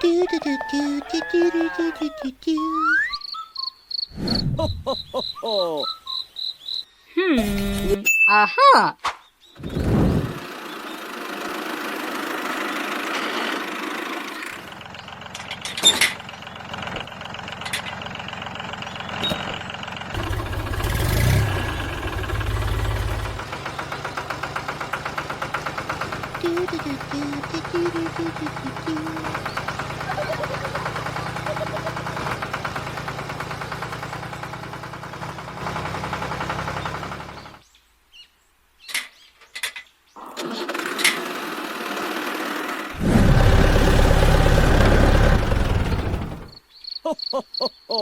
Do do do do do do do do do do do. Ho, ho, ho, ho. Aha! Do do do do do do do do do do. Ho, ho, ho, ho.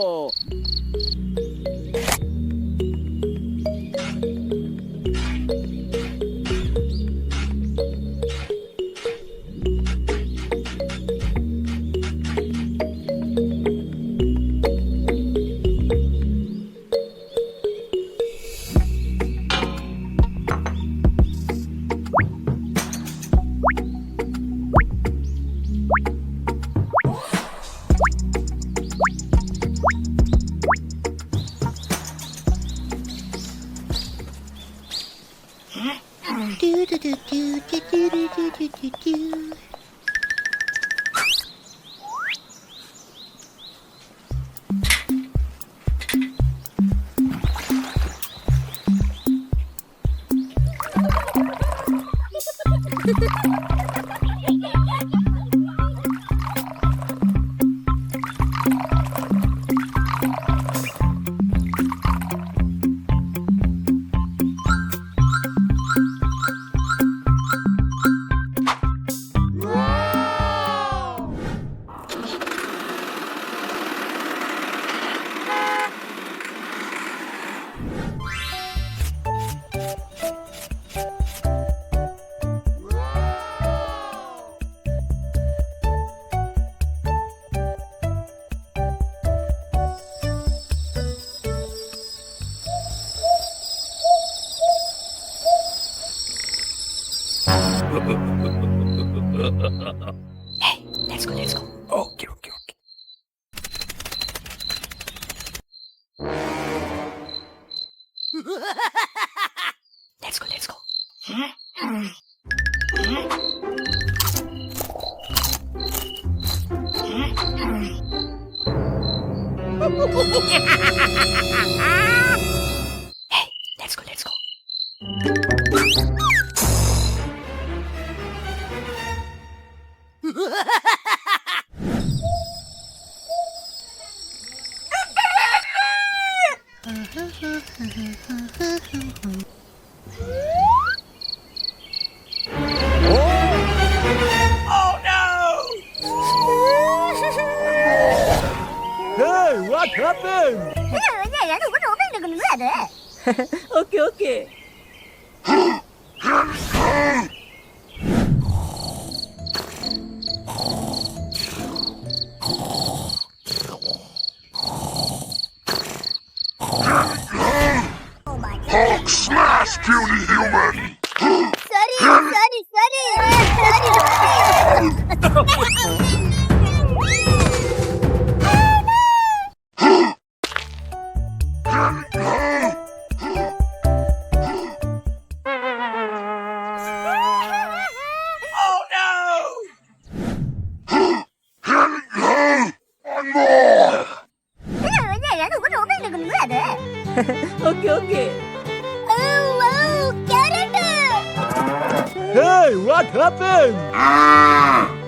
Do do do do do do do do do do do. Hey, let's go, let's go. Okay, okay, okay. Let's go, let's go. Hey, let's go, let's go. Oh no! Hey, what happened? Okay, okay. Hulk smash, puny human! Oh no! One more! Okay, okay. Oh, Hey, what happened? Ah!